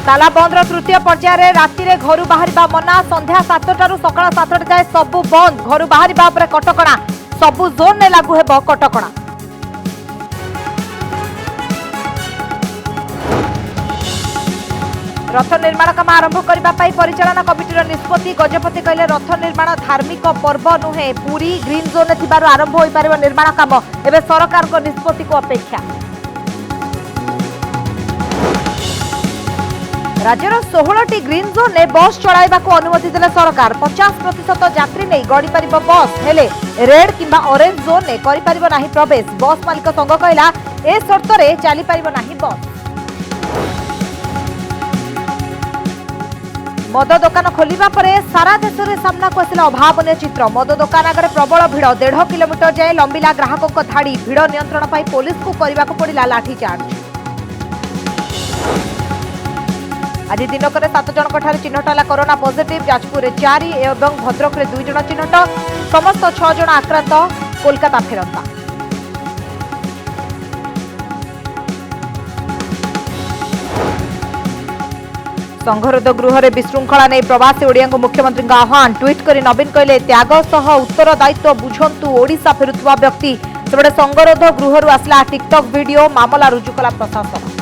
ताला बंदर तृतीय पर्यायर राति में घर बाहर मना संध्या 7टारू सकाळ 7टा जाए सबू बंद घर बाहर कटकणा सबू जोन में लागू हेब कटकणा। रथ निर्माण काम आरंभ करने परिचालन कमिटीर निष्पत्ति गजपति कहले रथ निर्माण धार्मिक पर्व नुहे पूरी ग्रीन जोन में आरंभ हो पार निर्माण काम एवं सरकार निष्पत्ति को अपेक्षा। राज्यर 16टी ग्रीन जोन में बस चलाइबा को अनुमति देले सरकार 50% यात्री नहीं गड़ी पार बस हेले रेड किंबा ऑरेंज जोन में करि पारिबो नाही प्रवेश बस मालिक संघ कहला ए शर्त रे चली पारिबो नाही बस। मद दुकान खोलिबा परे सारा देश में सामना को आसिला अभावनीय चित्र मद दुकान आगे प्रबल भिड़ 1.5 किलोमीटर जाए लंबिला ग्राहकों को धाड़ी भिड़ नियंत्रण पाई पुलिस को करने को पड़ा लाठीचार्ज। आज दिनक 7 जन चिन्हट है कोरोना पॉजिटिव जाजपुर 4 एवं भद्रक 2 जन चिन्हट समस्त 6 जन आक्रांत कोलकाता फेरंता। संघरोध गृह में विशृंखला नहीं प्रवासी ओडिया को मुख्यमंत्री आह्वान ट्वीट कर नवीन कहले त्याग सह उत्तरदायित्व बुझंतु ओडिशा फेरुवा व्यक्ति सेबडे संघरोध गृह आसला टिकटॉक वीडियो मामला रुजु कला प्रशासन।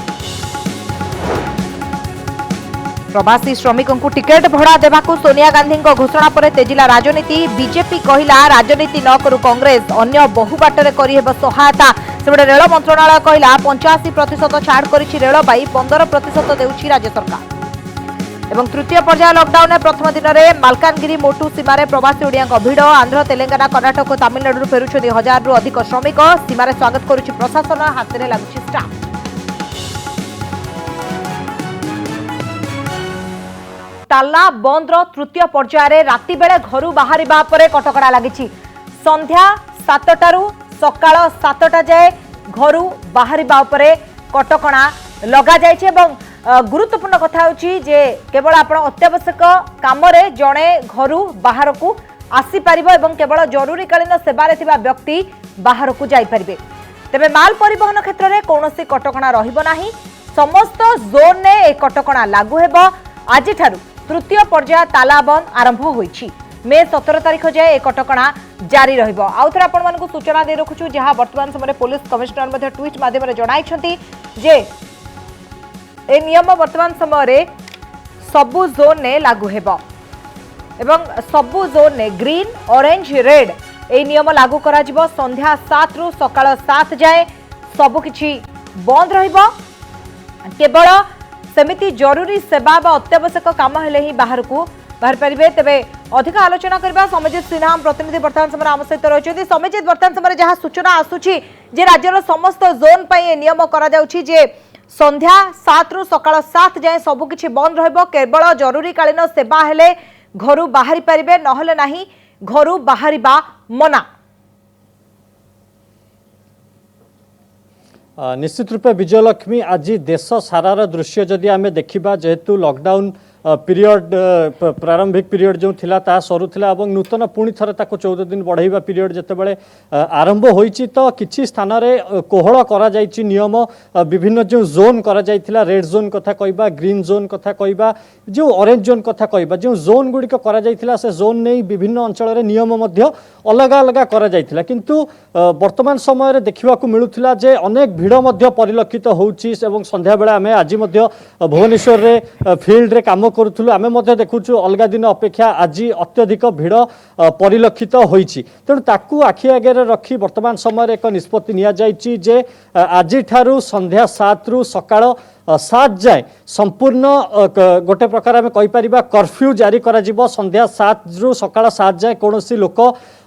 प्रवासी श्रमिकों को टिकेट भड़ा देवाकू सोनिया गांधी घोषणा पर तेजिला राजनीति बीजेपी कहला राजनीति न करू कांग्रेस अन्य बहु बाटर करिहेब सहायता सेबडे रेल मंत्रणालय कहला 85% छाड़ करिछि रेलबाई 15% देउछि राज्य सरकार। एवं तृतीय पर्याय लॉकडाउन में प्रथम दिन में मालकानगिरी मोटू सीमार प्रवासी ओडिया भिड़ आंध्र तेलंगाना कर्नाटक और तमिलनाडु फेरुंट 1000 रु अधिक श्रमिक सीमार स्वागत करुछि प्रशासन हाथ में लगुछि स्टाफ। ताला बंदर तृतीय पर्यायर राति बेले घर बाहर कटकड़ा लगी संध्या 7टारू सकाळ 7टा जाए घर बाहर कटकणा लगा जाए। गुरुत्वपूर्ण कथा होची जे केवल आपण अत्यावश्यक काम जड़े घर बाहर को आसी पारिबो एवं केवल जरूरीकालीन सेवारे थिबा व्यक्ति बाहर को जाई परिबे। तेबे माल परिवहन क्षेत्र में कौनसी कटकणा रहिबो नाही समस्त जोन ने ए कटकणा लागू हेबो। आज ठारू तृतीय पर्याय तालाबंद आरंभ होईछि मे 17 तारिख जाए ए कटकणा जारी रहिबो। आउ थरे आपण मानकु सूचना दे रखुछु जहां वर्तमान समय पुलिस कमिश्नर मध्ये ट्वीट माध्यम जणाई छथि जे ए नियम वर्तमान समय सबु जोन ने लागू हेबो एवं सबु जोन ने ग्रीन ऑरेंज रेड ए नियम लागू करा जिवो। संध्या 7 रु सकाळ 7 जाए सबु किछि बंद रहिबो केवल सेमिति जरूरी सेवा बा अत्यावश्यक काम हेले ही बाहर को बाहर पारिबे। तेबे अधिक आलोचना करबा समजित सिन्हा प्रतिनिधि वर्तमान समय आम सहित रहिछथि। समजित वर्तमान समय जहां सूचना आसुछि जे राज्यर समस्त जोन पई ए नियम करा जाउछि जे संध्या 7 रु सकाळ 7 जाए सबु किछि बंद रहइबो केवल जरूरीकालीन सेवा हेले घर बाहरी पारिबे नहले नाही घर बाहरिबा मना। निश्चित रूपे विजयलक्ष्मी आज देश सारार दृश्य जदि आमे देखिबा जेहेतु लॉकडाउन पीरियड प्रारंभिक पीरियड जो थिला ता सरुथिला एवं नूतन पुणी थरे ताको 14 दिन बढ़ाइबा पीरियड जेतेबेले आरंभ होईची तो किछि स्थान रे कोहळ करा जाईची नियम विभिन्न जो जोन करा जाईथिला रेड जोन कथा कहबा ग्रीन जोन कथा कहबा जो ऑरेंज जोन कथा कहबा जो जोन गुडी को करा जाईथिला से जोन नै विभिन्न अंचल रे नियम मध्य अलग अलग करा जाईथिला किंतु वर्तमान समय रे देखिबा को मिलुथिला जे अनेक भिड़ मध्य परिलक्षित होउची एवं संध्या बेला आमे आज मध्य भुवनेश्वर रे फील्ड रे काम करूथुलु आमे मध्य देखुछु अलगा दिन अपेक्षा आज अत्यधिक भिड़ परिलक्षित होईची तेणु ताकू आखि आगे रखी वर्तमान समय एक निष्पत्ति निया जायछि जे आज ठारू संध्या 7 रु सकाळ 7 जाए संपूर्ण गोटे प्रकार आम कहीपर कर्फ्यू जारी करा जिवो। संध्या 7 रु सकाळ 7 जाए कौन लोक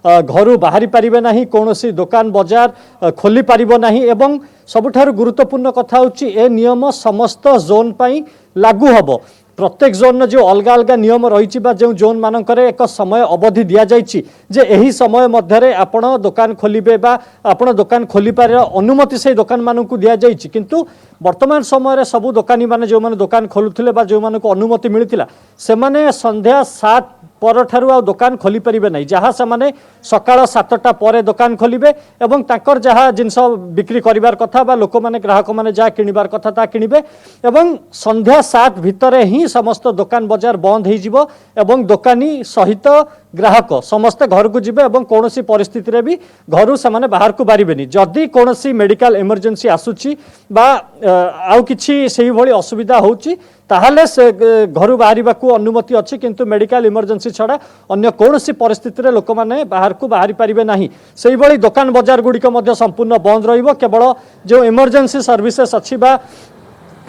घर बाहरी पारिबे नाही कौन दुकान बजार खोली पारिबो नाही एवं सबुठारु गुरुत्वपूर्ण कथा होची ए नियम समस्त जोन पई लागू हबो। प्रत्येक जोन जो अलग अलग नियम रही जो जोन मानकर एक समय अवधि दि जाइए जे यही समय मध्य आपण दुकान खोलिबे बा आपण दुकान खोली पार अनुमति से दुकान मानक दि जाइए किंतु वर्तमान समय सबू दुकानी माने जो माने दुकान खोलुथिले बा जो मानक अनुमति मिलथिला से माने संध्या 7 परठारु आ दुकान खोली परिबे नहीं जहाँ से सकाळ 7टा पर दुकान खोलिबे एवं ताकर जहाँ जिनस बिक्री करिवार कथा बा लोक माने ग्राहक माने जहाँ किनिबार कथा ता किनिबे एवं संध्या 7 भितरे ही समस्त दुकान बाजार बंद हो जिवो एवं दुकानी सहित ग्राहक समस्ते घर को जिबे एवं कोनोसी परिस्थिति रे भी घरु से बाहर को बारिबेनी जदि कोनोसी मेडिकल इमरजेंसी आसुची बा आउ किछि सेही भली असुविधा होउची ताहले से घर बाहर को अनुमति अच्छी किंतु मेडिकल इमरजेंसी छड़ा अन्य कौन परिस्थिति रे लोक माने बाहर को बाहरी पारिबे नाही सेही भली दुकान बाजार गुड़िक संपूर्ण बंद रहिबो केवल जो इमरजेंसी सर्विसेस अच्छी बा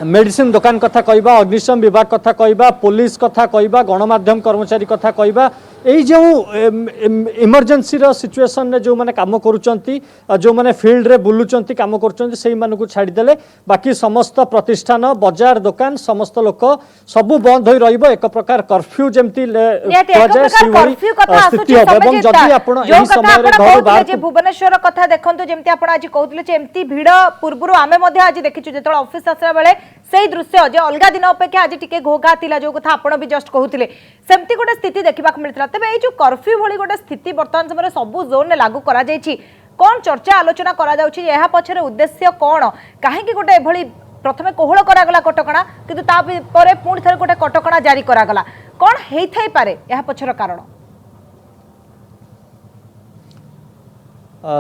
मेडिसिन दुकान कथा कहबा अग्निशम विभाग कथा कहबा पुलिस कथा कहबा गणमाध्यम कर्मचारी कथा कहबा एई जो इमरजेंसी रो सिचुएशन रे जो माने काम करूचंती जो माने फील्ड रे बुलुचंती काम करूचंती सेही मानकु छाडी देले बाकी समस्त प्रतिष्ठान बाजार दुकान समस्त लोक सब बंद होई रहिबो एक प्रकार कर्फ्यू जेमती कर्फ्यू कथा आसुची एवं जदि आपण एही समय रे घर बाहर जे भुवनेश्वर कथा देखंतु जेमती आपण आज कहउतले जे एमती भीड़ पूर्वरु आमे मध्ये आज देखिछु जेतळ ऑफिस आसरा बेले सेही दृश्य जे अलगा दिन अपेक्षा आज टिके घोघा तिला जो कथा आपण भी जस्ट कहउतले सेमती गोटे स्थिति देखिबा को मिलतला तबे ए जो कर्फ्यू भली गोटे स्थिति वर्तमान समय सबु जोन लागू करा जायछि कोन चर्चा आलोचना करा जाउछि एहा पछरे उद्देश्य कोन काहे कि गोटे भली प्रथमे कोहळ करा गला कटकणा किंतु ता परे पुणी थरे गोटे कटकणा जारी करा गला कोन हेइ थाई पारे एहा पछर कारण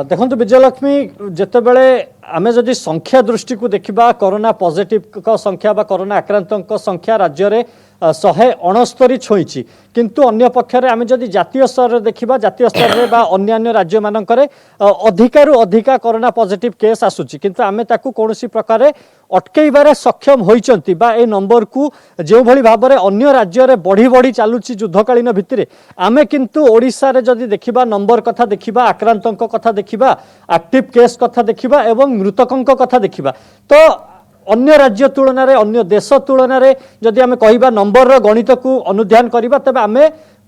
देखो विजयलक्ष्मी जिते बड़े आमे जदि संख्या दृष्टि को देखा कोरोना पॉजिटिव संख्या बा कोरोना आक्रांत संख्या राज्य में 169 छुई किंतु अन्य पक्षरे आमे जदि जातीय स्तर रे देखिबा जातीय स्तर रे बा अन्य राज्य मानकरे अधिकारु अधिका कोरोना पॉजिटिव केस आसुची किंतु आमे ताकू कोनोसी प्रकार अटकैबारे सक्षम होइचंती बा ए नंबर को जो भली भाबरे अन्य राज्य रे बढ़ी बढ़ी चालुची युद्धकालीन भित्तिरे आमे किंतु ओडिसा रे जदि देखिबा नंबर कथा देखिबा आक्रांतक कथा देखिबा एक्टिव केस कथा देखिबा एवं मृतकंक कथा देखिबा तो अन्य राज्य तुलन में अन्य देश तुलन में जदि आम कह नंबर गणित को अनुध्यान करवा तेरे आम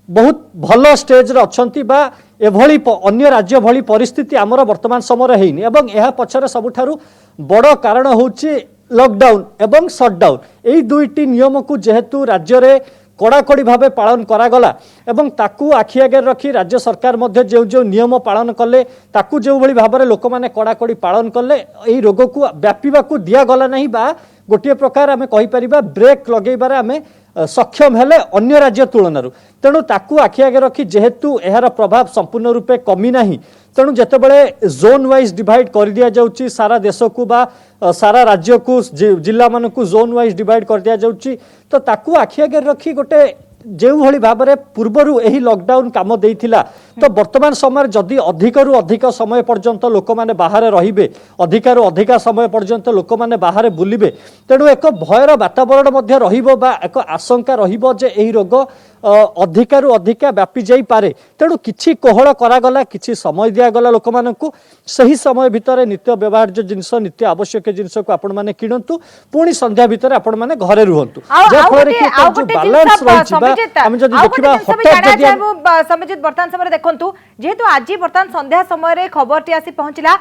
बहुत भल स्टेज रे अच्छी बा एभली अन्य राज्य भली परिस्थिति आमर वर्तमान समय हैनी एवं यह पछरे सबुठारु बड़ कारण होची लॉकडाउन एवं शटडाउन यही दुईटी नियम को जेहेतु राज्य रे कड़ाकड़ी भाव पालन करागला एवं ताकू आखि आगे रखी राज्य सरकार मध्य जो जो नियम पालन कले ताकू जो भली भाव में लोक मैंने कड़ाकड़ी पालन कले यही रोग को व्यापीवा को दिगला नहीं बा गोटे प्रकार आम कहीपर ब्रेक लगेबार आम सक्षम हेले अन्य राज्य तुलन तेणु ताकू आखि आगे रखी जेहेतु यार प्रभाव संपूर्ण रूपे कमी नाही तेणु जितेबले जोन वाइज डिवाइड कर दिया जाउची सारा देश को बा सारा राज्य को जिला मान को जोन वाइज डिवाइड कर दिया जाउची तो ताकू आखि आगे रखी गोटे जो भली भाव में पूर्वरु यही लॉकडाउन काम देइथिला तो वर्तमान समय जदि अधिकरु अधिक समय पर्यंत लोक माने बाहर रहिबे अधिकरु अधिक समय पर्यंत लोक माने बाहर बुलिबे तेणु एक भयर वातावरण मध्य रहिबो बा एक आशंका रहिबो जे एही रोग अधिकरु अधिक व्यापी जाई पारे तेणु किछि कोहळ करागला किछि समय दियागला लोक मानकु सही समय भितर नित्य व्यवहार्य जिनिस नित्य आवश्यक जिनिस को आपण माने किणंतु पुणी संध्या भितर आपण माने घरे रुहंतु जे फଳରେ कि जो बैलेंस रहिछि हम जदि देखिबा हठात जदि समझित वर्तमान समय देखंतु जेहेतु आज वर्तमान संध्या समय रे खबरटी आसी पहुंचला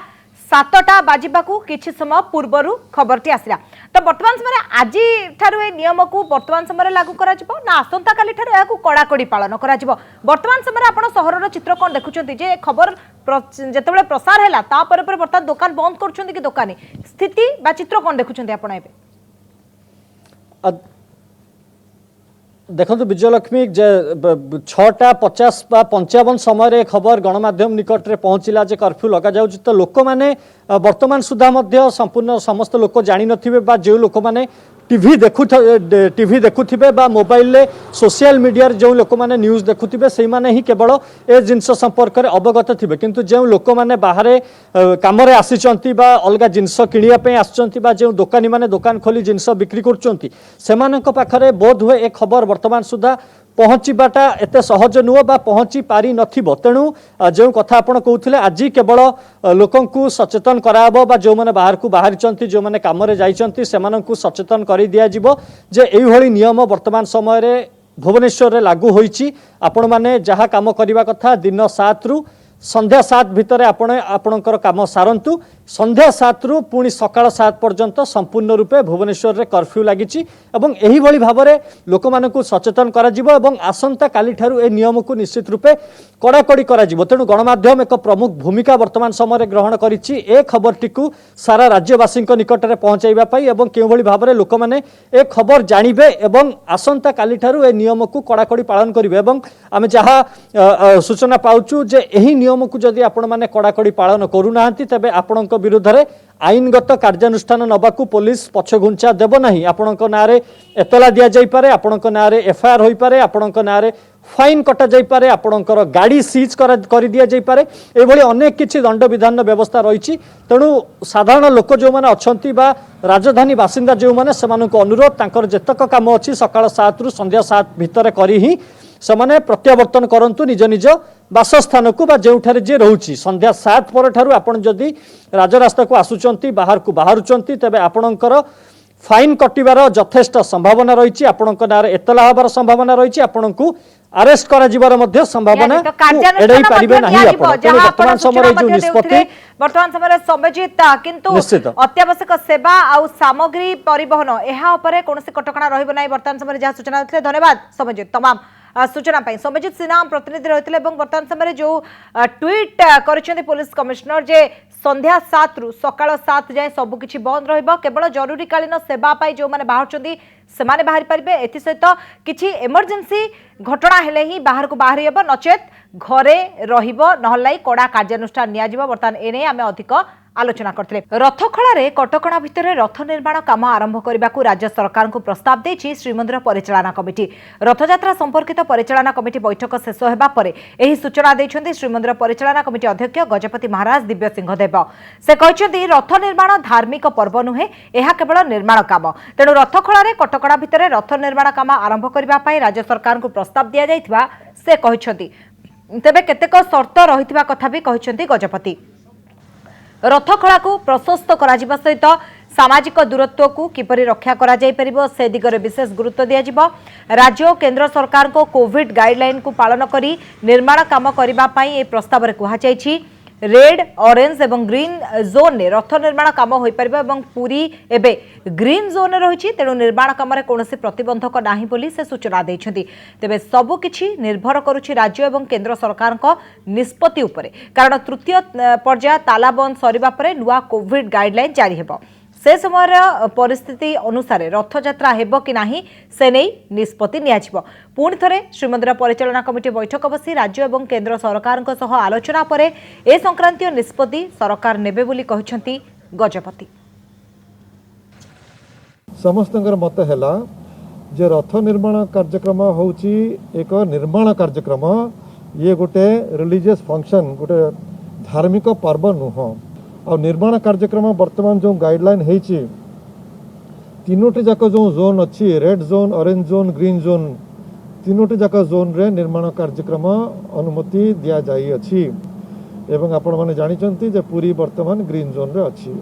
7टा बाजिबाकू किछि समय पूर्वरु खबरटी आसिला तो वर्तमान समय आज ठारू ए नियम को वर्तमान समय लागू करा जिवो ना आसंता काली ठारू याकू कड़ाकड़ी पालन करा जिवो वर्तमान समय आपण शहरर चित्र कोन देखुचंती जे खबर जेतेबेले प्रसार हैला ता पर वर्तमान दुकान बंद करछंती कि दुकानी स्थिति बा चित्र कोन देखुचंती आपण एबे देखो विजयलक्ष्मी 6:50 बा 55 समय खबर गणमाध्यम निकट में पहुँचला जे कर्फ्यू लगा जाउछि तो लोक माने वर्तमान सुधा मध्य संपूर्ण समस्त लोक जानि नथिबे बा जो लोक माने टीवी देखुथिबे बा मोबाइल ले सोशल मीडिया जो लोक माने न्यूज देखुथिबे सेही माने ही केवल ए जिनस संपर्क रे अवगत थिबे किंतु जो लोक माने बाहरे काम रे आसीचंती बा अलगा जिनस किनिया पे आछचंती बा जो दुकानी माने दुकान खोली जिनस बिक्री करचंती सेमानक पाखरे बोध हुए ए खबर वर्तमान सुधा पहुँचवाटा एत सहज नुह बा पहुँची पारि नथिबो तेणु जो कथा आपण कहउथिले आज केवल लोकंकु सचेतन कराबो बा जो माने बाहर को बाहरिचंती जो माने काम रे जाइचंती सेमानंकु सचेतन करि दिया जिवो जे एई भली नियम वर्तमान समय रे भुवनेश्वर रे लागू होईची आपण माने जहा काम करिवा कथा दिन 7 रु संध्या 7 भितर आपणकर काम सारंतु संध्या 7 रु पुणी सकाळ 7 पर्यंत संपूर्ण रूपे भुवनेश्वर रे कर्फ्यू लागिछि एवं एही भली भाबरे लोक मानकु सचेतन करा जिवो एवं आसंता काली ठारू ए नियम को निश्चित रूपे कड़ाकड़ी करा जिवो। तेणु गणमाध्यम एक प्रमुख भूमिका वर्तमान समय ग्रहण करिछि ए खबरटी को सारा राज्यवासी निकट में पहुंचाइबा पई एवं केउ भली भाबरे लोक माने ए खबर जानिबे एवं आसंता काली ठारू ए नियम को कड़ाकड़ी पालन करिवे एवं आमे जहा सूचना पाउछु जे एही नियम को जदि आपण माने कड़ाकड़ी पालन करू नाहंती तबे आपणक विरुद्ध रे आईनगत कार्यानुष्ठान नबाकू पुलिस पछघुंचा देव नहीं। आपणक नारे एतला दिया जाई पारे, आपणक नारे एफआईआर होई पारे, आपणक नारे फाइन कटा जाई पारे, आपणकर गाड़ी सीज कर दिया जाई पारे। एभली अनेक किछि दंड विधान व्यवस्था रही। तेणु साधारण लोक जो माने अछंती बा राजधानी बासिंदा जो माने सेमानक अनुरोध तांकर जेतक काम अछि सकाळ 7 रु संध्या 7 भितर करी ही सेमाने प्रत्यावर्तन करंतु निज निज बासस्थान को बा जेउठारे जे रहउची। संध्या 7 पर ठारू आपण जदि राजरास्ता को आसुचंती बाहर को बाहरुचंती तबे आपणकर फाइन कटिबार यथेष्ट संभावना रही। आपणक नारे एतला हबार संभावना रही। आपणकू अरेस्ट करा जिबार मध्य संभावना एडै परिबे नाही। आपण वर्तमान समय जो निष्पत्ति वर्तमान समय समझित किंतु अत्यावश्यक सेवा आ सामग्री परिवहन एहा उपरे कोनोसी कटकणा रहइबो नाही। वर्तमान समय जहा सूचना देथिले धन्यवाद समझित तमाम सूचना पाई। समझित सिन्हा प्रतिनिधि रही वर्तमान समय जो ट्वीट कर पुलिस कमिश्नर जे संध्या 7 रु सकाळ 7 जाए सबकिछि बंद रहिबो, केवल जरूरीकालीन सेवा पाई जो माने बाहरचंदी सेमाने बाहर पारिबे। एथि सहित किछि इमरजेंसी घटना हेले ही बाहर को बाहरी हेबो, नचेत घरे रहिबो, नहलाई कड़ा कार्यानुष्ठान निया जिवो। वर्तमान एने आमे अधिक आलोचना करथिले। रथखळारे कटकणा भितर रथ निर्माण काम आरंभ करने को राज्य सरकार को प्रस्ताव देछि श्रीमंदिर परिचालना कमिटी। रथयात्रा संपर्कित परिचालना कमिटी बैठक शेष होगा पर एही सूचना दैछन्ती श्रीमंदिर परिचालना कमिटी अध्यक्ष गजपति महाराज दिव्य सिंहदेव। से कहछन्ती रथ निर्माण धार्मिक पर्व नुहे, यह केवल निर्माण काम। तेणु रथखळारे कटकणा भितर रथ निर्माण काम आरंभ करबा पई राज्य सरकार को प्रस्ताव दिया जाइथिबा से कहछन्ती। तेबे केतेक शर्त रहिथिबा कथा भी कहछन्ती गजपति। रथखड़ा को प्रशस्त करा सहित सामाजिक दूरत्व को किपरि रक्षा करा जाय परिबो से दिगरे विशेष गुरुत्व दिया जिवो। राज्य और केंद्र सरकार को कोविड गाइडलाइन को पालन करी निर्माण काम करबा पई ए प्रस्ताव रे कुहा जायछि। रेड ऑरेंज एवं ग्रीन जोन ने रथ निर्माण काम होई परिबो एवं पूरी एबे ग्रीन जोन रही। तेणु निर्माण काम रे कोनोसी प्रतिबंधक नाही बोली से सूचना दैछन्ती। तेबे सब किछि निर्भर करुछि राज्य एवं केंद्र सरकार को निष्पत्ति उपरे, कारण तृतीय पर्याय तालाबंद सरिबा परे नुआ कोविड गाइडलाइन जारी हेबो। से समय परिस्थिति अनुसार रथयात्रा हेबो कि नाही से नै निष्पत्ति नियाजिबो। पुणी थरे श्रीमंदिर परिचालना कमिटी बैठक बसी राज्य एवं केंद्र सरकार सह आलोचना पर ए संक्रांतीय निष्पत्ति सरकार नेबे बोली कहछन्ती गजपति। समस्तंकर मत हैला जे रथ निर्माण कार्यक्रम होउची एक निर्माण कार्यक्रम, ये गोटे रिलीजियस फंक्शन, गोटे धार्मिक पर्व नुह। और निर्माण कार्यक्रम वर्तमान जो गाइडलाइन होती तीनोटी जाक जो जोन अच्छी red zone, orange zone, green zone, तीनोटी जाक जोन रे निर्माण कार्यक्रम अनुमति दिया जाई अछि। एवं आपण माने जानिचंती जे पूरी वर्तमान ग्रीन जोन रे अछि।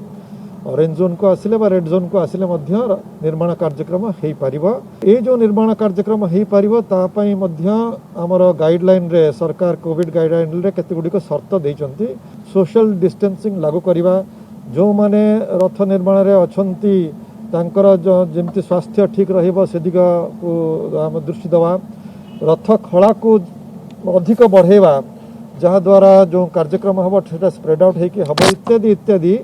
ऑरेंज जोन को आसिले बा रेड जोन को आसिले मध्य निर्माण कार्यक्रम हेई पारिबो। ए जो निर्माण कार्यक्रम हेई पारिबो ता पई मध्य हमर गाइडलाइन रे सरकार कोविड गाइडलाइन रे केते गुडी को शर्त देइचंती। सोशल डिस्टेंसिंग लागू करिबा, जो माने रथ निर्माण रे अछंती तांकर जेमति स्वास्थ्य ठीक रहिबो से दिगा को हम दृष्टि दवा, रथ खळा को अधिक बढ़ेबा जहा द्वारा जो कार्यक्रम हबो सेटा स्प्रेड आउट हेकी हबो इत्यादि इत्यादि।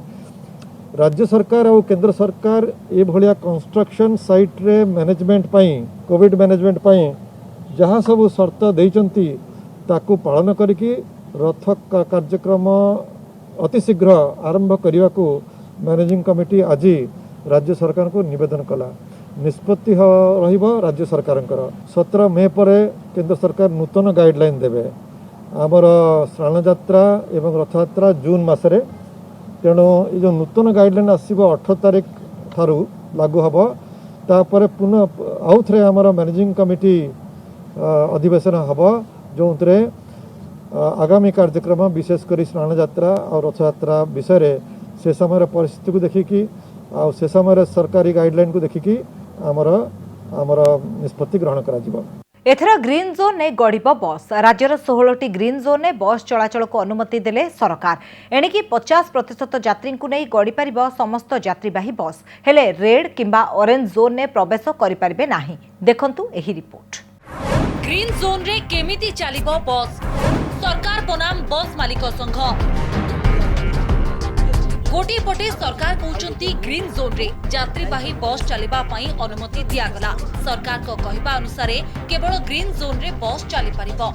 राज्य सरकार और केंद्र सरकार ए भलिया कंस्ट्रक्शन साइट रे मैनेजमेंट पाई, कोविड मैनेजमेंट पाई जहाँ सब शर्त देइचंती ताकू पालन करिकी रथ कार्यक्रम अति शीघ्र आरंभ करने को मैनेजिंग कमिटी आज राज्य सरकार को निवेदन कला। निष्पत्ति रहिबो राज्य सरकार 17 मई पर केंद्र सरकार नूतन गाइडलाइन देवे। आमर श्रावण यात्रा एवं रथयात्रा जून मासरे, तेणु ये जो नूतन गाइडलाइन आसो 18 तारिख ठारू लागू हम। तापर पुनः आउ थे आमर मैनेजिंग कमिटी अधिवेशन हम जो आगामी कार्यक्रम विशेषकर श्रावण यात्रा और रथयात्रा विषय से समय परिस्थिति को देखिकी आ समय सरकारी गाइडलाइन को देखिकी आमर निष्पत्ति ग्रहण करा। एथर ग्रीन जोन ने गढ़ बस राज्यर 16टी ग्रीन जोन ने बस चलाचल को अनुमति देले सरकार एणिकी 50% यात्री को नहीं गढ़ी पार समस्त यात्रीवाही बस हेले रेड किंबा ऑरेंज जोन ने प्रवेश करें नहीं। देखंतु एही रिपोर्ट। ग्रीन जोन रे केमिति चलिबो बस सरकार बनाम बस मालिक संघ गोटे पटे सरकार कहउचंती ग्रीन जोन रे यात्रीवाही बस चलिबा पई अनुमति दियागला। सरकार को कहबा अनुसार केवल ग्रीन जोन रे बस चली परिबो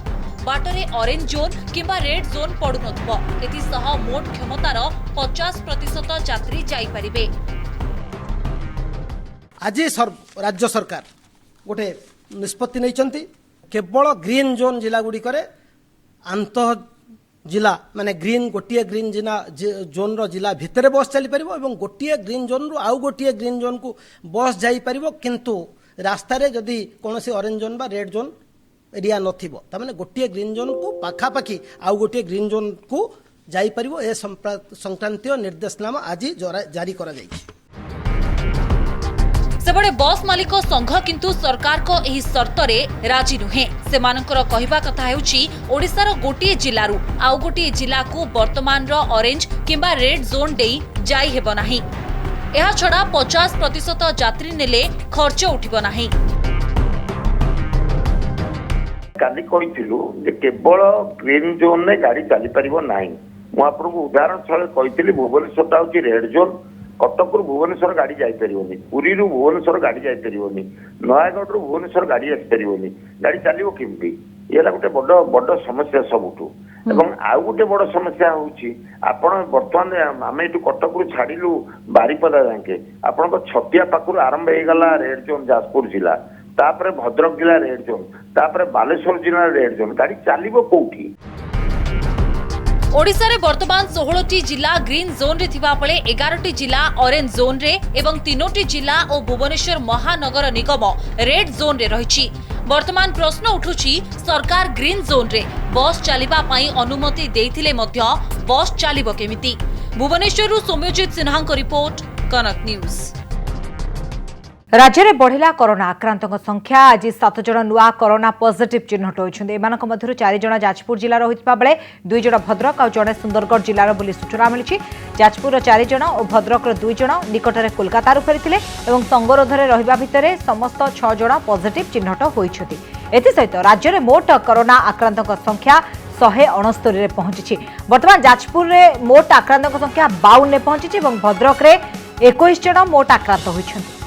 बाटरे ऑरेंज जोन किंबा रेड जोन पड़ु नथबो एति सह मोट क्षमतार 50% यात्री जाई परिबे। आज राज्य सरकार गोटे निष्पत्ति नैचंती केवल ग्रीन जोन जिला गुडी करे आंतः जिला माने ग्रीन गोटे ग्रीन जिला जोन रो जिला भितर बस चली परिबो एवं गोटे ग्रीन जोन रु आउ गोटे ग्रीन जोन को बस जाई परिबो किंतु रास्ता रे जदी कोनोसी ऑरेंज जोन बा रेड जोन एरिया नथिबो त माने गोटे ग्रीन जोन को पाखा पाखी आउ गोटे ग्रीन जोन को जाई परिबो ए संक्रांतीय निर्देशनामा आज जारी करा जाई। सेबड़े बस मालिक संघ किंतु सरकार को एही शर्त रे राजी नुहे। सेमानकर कहिबा कथा हेउची ओडिसार गोटे जिल्लारू आउ गोटे जिल्ला को वर्तमान रो ऑरेंज किंबा रेड जोन देई जाई हेबो नाही। एहा छडा 50% यात्री नेले खर्च उठिबो नाही। काली कहिथिलु जे केवल ग्रीन जोन ने गाड़ी चली परिबो नाही। मु आपको उदाहरण छले कहिथिली भुवनेश्वर ता होची रेड जोन कटक भुवनेश्वर गाड़ी जापर पुरी भुवनेश्वर गाड़ी जापर नयागढ़ भुवनेश्वर गाड़ी आसपारे गाड़ी चलो केमती ये गोटे बड़ समस्या सबुठू एवं आउ गोटे बड़ समस्या होची आपण बर्तमान आम यू कटक छाड़ू बारिपदा जाके आपण छतिया पाखु आरंभ हो गला रेड जोन जाजपुर जिला तापर भद्रक जिला रेड जोन तापर बालेश्वर जिला रेड जोन गाड़ी चलो कौटी। ओडिसा रे वर्तमान 16टी जिला ग्रीन जोन रे थिबा पळे 11टी जिला ऑरेंज जोन रे एवं 3टी जिला और भुवनेश्वर महानगर निगम रेड जोन रे रहिछि। वर्तमान प्रश्न उठुछि सरकार ग्रीन जोन रे बस चलिबा पई अनुमति देइथिले मध्य बस चलिबो केमिति। भुवनेश्वर रु सौम्यजित सिन्हा को रिपोर्ट कनक न्यूज। राज्य में बढ़िला कोरोना आक्रांत संख्या आज 7 जन नुआ कोरोना पॉजिटिव चिन्हट होइछन्ते। एमानक मध्यरु 4 जन जाजपुर जिल्लार होइतबा बेले 2 जन भद्रक और जने सुंदरगढ़ जिल्लार बोली सूचना मिलिछि। जाजपुर 4 जन और भद्रक 2 जन निकटरे कोलकाता फेरिथिले एवं संगरोधरे रहिबा भितरे समस्त 6 जन पॉजिटिव चिन्हट होइछन्ते। एथि सहित राज्य में मोट कोरोना आक्रांत संख्या 169 रे पहुंची। वर्तमान जाजपुर रे मोट आक्रांत संख्या 52 रे पहुंची एवं भद्रक रे 21 जन मोट आक्रांत होइछन्ते।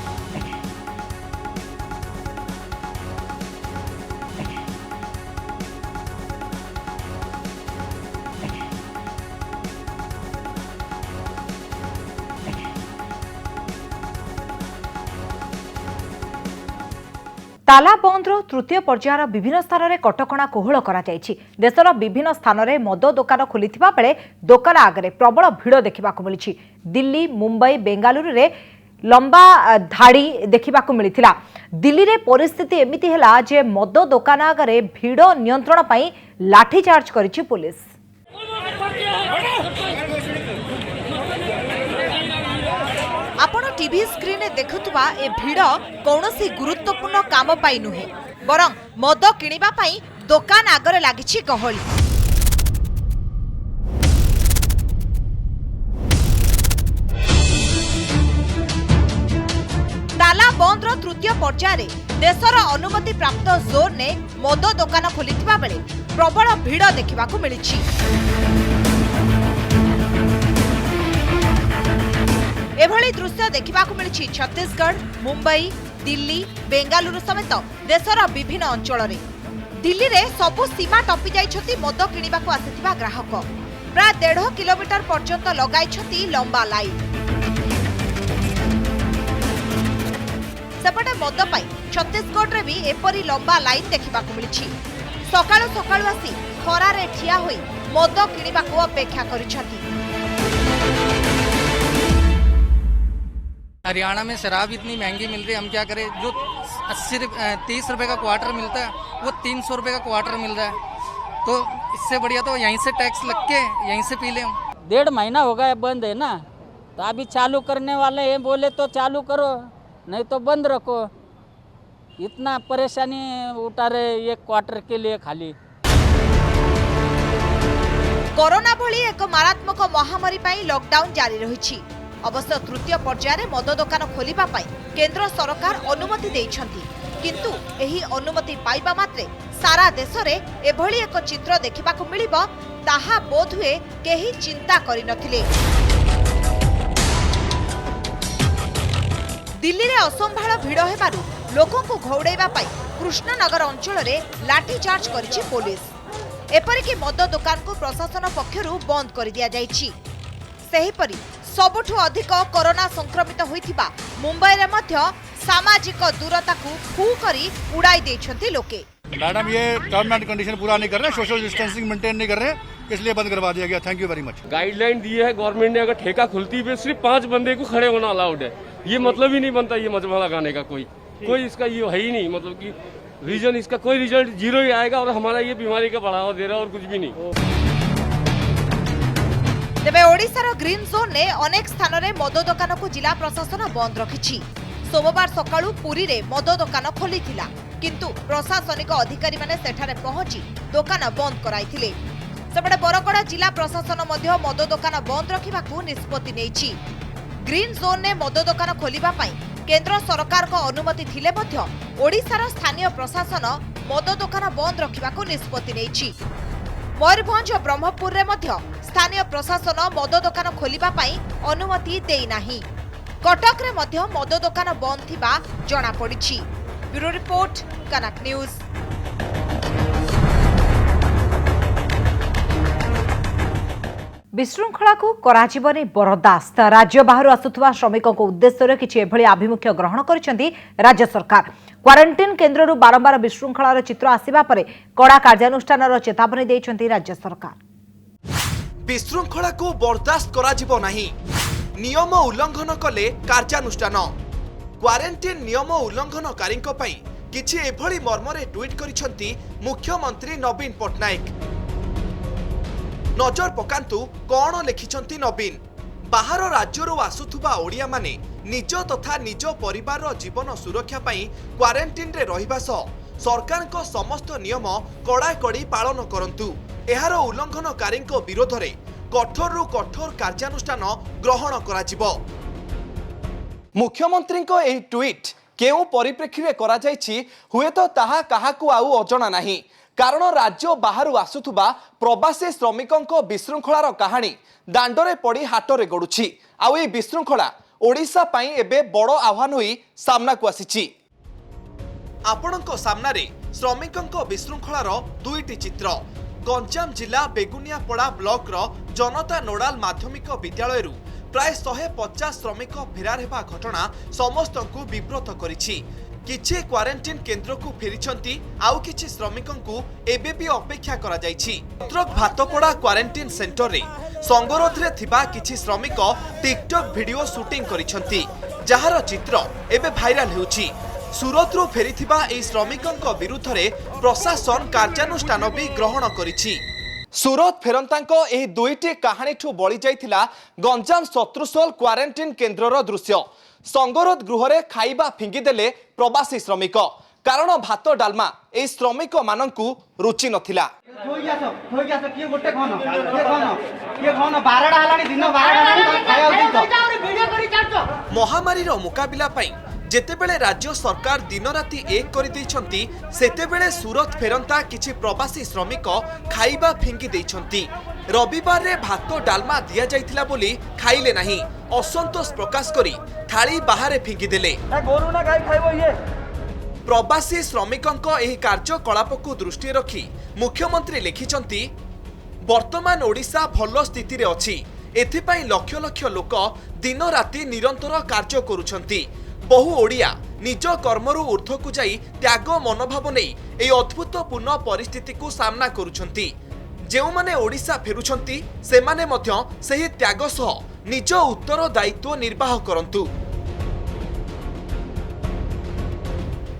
ताला बंदर तृतीय पर्यायर विभिन्न स्थान में कटकणा कोहल देशर विभिन्न स्थान में मद दोकान खोली बेले दोकान आगे प्रबल भिड़ देखा मिली। दिल्ली मुंबई बेंगालुरु रे लंबा धाड़ी देखा मिलता। दिल्ली रे परिस्थिति एमिति हैला जे मद दोकान आगे भिड़ नियंत्रण पर लाठीचार्ज करिछि पुलिस। आपण टीवी स्क्रीन में देखुवा ए भिड़ कौनसी गुरुत्वपूर्ण काम पाई नुहे बरं मद किनिबा पाई दोकान आगरे लागिछि गहली। ताला बंदर तृतीय पर्यायर देशर अनुमति प्राप्त जोन ने मद दोकान खोलिथिबा बेले प्रबल भिड़ देखिबाकू मिलिछि। एभली दृश्य देखिबाकू मिलिछि छत्तीसगढ़ मुंबई दिल्ली बेंगालुरु समेत देशर विभिन्न अंचल रे। दिल्ली रे सबु सीमा टपी जाइछथि मद किनिबाकू आसिथिबा ग्राहक प्राय 1.5 किलोमीटर पर्यंत लगाइछथि लंबा लाइन। सेपटे मद पाई छत्तीसगढ़ रे भी एपरी लंबा लाइन देखिबाकू मिलिछि। सकाळु सकाळु आसी खरा रे ठिया होई मद किनिबाकू अपेक्षा करिछथि। हरियाणा में शराब इतनी महंगी मिल रही है, हम क्या करें? जो 30 रुपए का क्वार्टर मिलता है वो 300 रुपए का क्वार्टर मिल रहा है, तो इससे बढ़िया तो यहीं से टैक्स लग के यहीं से पी लें। 1.5 महीना हो गया बंद है ना, तो अभी चालू करने वाले हैं, बोले तो चालू करो नहीं तो बंद रखो। इतना परेशानी उठा रहे एक क्वार्टर के लिए खाली। कोरोना भली एक मारात्मक महामारी पाई लॉकडाउन जारी रही। अवश्य तृतीय पर्यायर मद दुकान खोलिबा पाई केंद्र सरकार अनुमति देइछंती, किंतु एही अनुमति पाइबा मात्रे सारा देश रे एभली एक चित्र देखिबाकू मिलिबो ताहा बोध हुए केही चिंता करि नथिले। दिल्ली रे असंभाळ भिड़ हेबारु लोकंकु घौड़ाइबा पाई कृष्णनगर अंचल रे लाठीचार्ज करिछि पुलिस। एपरिकी मद दुकान को प्रशासन पक्षरु बंद कर दिया जाइछि। सेहिपरि सबुठु अधिक कोरोना संक्रमित होइथिबा मुंबई रे मध्य सामाजिक दूरता को फू करी उड़ाई देछंती लोके। मैडम ये टर्म एंड कंडीशन पूरा नहीं कर रहे, सोशल डिस्टेंसिंग मेंटेन नहीं कर रहे, इसलिए बंद करवा दिया गया। Thank you very much. Guideline दी है गवर्नमेंट ने, अगर ठेका खुलती है सिर्फ 5 बंदे को खड़े होना अलाउड है। ये मतलब ही नहीं बनता ये मजमा लगाने का, कोई इसका ये है ही नहीं, मतलब कि रीजन इसका कोई रिजल्ट 0 ही आएगा और हमारा ये बीमारी का बढ़ावा दे रहा है और कुछ भी नहीं। तेबे ओडिशार ग्रीन जोन ने अनेक स्थान रे मद दुकान को जिला प्रशासन बंद रखिछि। सोमवार सकाळु पुरी रे मद दुकान खोलिथिला, किंतु प्रशासनिक अधिकारी माने सेठारे पहुंची दुकान बंद कराइथिले। सेपटे बरगड़ा जिला प्रशासन मध्य मद दुकान बंद रखिबाकू निष्पत्ति नेइछि। ग्रीन जोन ने मद दुकान खोलिबा पई केंद्र सरकार को अनुमति थिले मध्य ओडिशार स्थानीय प्रशासन मद दुकान बंद रखिबाकू निष्पत्ति नेइछि। मयूरभंज और ब्रह्मपुर रे मध्य स्थानीय प्रशासन मद दुकान खोलिबा पई अनुमति देई नाही। कटक रे मध्य मद दुकान बंद थिबा जणा पड़िछि। ब्यूरो रिपोर्ट, कनक न्यूज। विशृंखला को कराजीवनी बरदास्त। राज्य बाहर आसुथुवा श्रमिकों को उद्देश्य किछि एभली आभिमुख्य ग्रहण करिसेंती राज्य सरकार। क्वारंटाइन केन्द्रରୁ बारंबार विशृंखलार चित्र आसिबा परे कड़ा कार्यानुष्ठानर चेतावनी देइछंती राज्य सरकार। विशृंखला को बर्दास्त कराजिबो नाही, नियम उल्लंघन कले कार्यानुष्ठान। क्वारंटाइन नियम उल्लंघनकारी किछि एभली मर्मरे ट्वीट करिसेंती मुख्यमंत्री नवीन पट्टनायक। नजर पकांतु कौन लिखिछंती नवीन। बाहर राज्यरू आसुथुबा ओडिया माने निज तथा निज परिवार जीवन सुरक्षा पाई क्वारंटाइन रे रहिबा सह सरकार को समस्त नियम कड़ाकड़ी पालन करंतु। एहार उल्लंघनकारी विरोध में कठोर रु कठोर कार्यानुष्ठान ग्रहण कराजिबो। मुख्यमंत्री को एही ट्वीट केउ परिप्रेक्षी रे करा जायछि हुए तो ताहा काहाकू आउ अजणा नाही, कारण राज्य बाहर आसुथुबा प्रवासी श्रमिकों विशृंखलार कहानी दांडरे पड़ी हाटरे गड़ुछि। आउ ए विशृंखला ओडिशा पाई एबे बड़ आह्वान होई सामना को आसीछि। आपणको सामनारे श्रमिकों विशृंखलार दुईटी चित्र। गंजाम जिला बेगुनियापड़ा ब्लॉक रो जनता नोडाल माध्यमिक विद्यालय प्राय 150 श्रमिक फेरार हेबा घटना समस्त को विब्रत करिछि। किछि क्वारंटाइन केन्द्र को फेरिछंती, आउ किछि श्रमिकों को एबे भी अपेक्षा करा जायछि। भद्रक भातपड़ा क्वारंटाइन सेंटर रे संगरोध रे थिबा किछि श्रमिक टिकटॉक वीडियो शूटिंग करिछंती, जहार चित्र एबे भाइराल हेउछि। सूरत रू फेरिथिबा एई श्रमिकों विरुद्ध रे प्रशासन कार्यानुष्ठान भी ग्रहण करिछि। सूरत फेरंतांको एही दुईटी कहानी ठू बळी जाइथिला गंजाम शत्रुसल क्वारंटाइन केन्द्रर दृश्य। संगरोध गृह रे खाइबा फिंगी देले प्रवासी श्रमिक, कारण भात डालमा ए श्रमिक मानंकु रुचि नथिला। महामारी रो मुकाबिला पई जेतेबेले राज्य सरकार दिन राति एक कर दैछंती, सेतेबेले सूरत फेरंता किछि प्रवासी श्रमिक खाइबा फिंगी दैछंती। रविवार रे भात डालमा दिया जाइथिला बोली खाइले नाही, असंतोष प्रकाश करी थाली बाहर फिंगी देले। प्रवासी श्रमिकों एही कार्यकलाप को दृष्टि रखी मुख्यमंत्री लिखिछंती, वर्तमान ओडिशा भल स्थिति रे अछि, एथिपाई लक्ष लक्ष लोक दिन राति निरंतर कार्य करुछंती। बहु ओडिया निज कर्मरु ऊर्ध्वकु जाई त्याग मनोभाव नहीं ए अद्भुतपूर्ण परिस्थिति को सामना करुछंती। जेउ माने ओडिशा फेरुछंती सेमाने मध्य सही त्याग सह निज उत्तरदायित्व निर्वाह करंतु।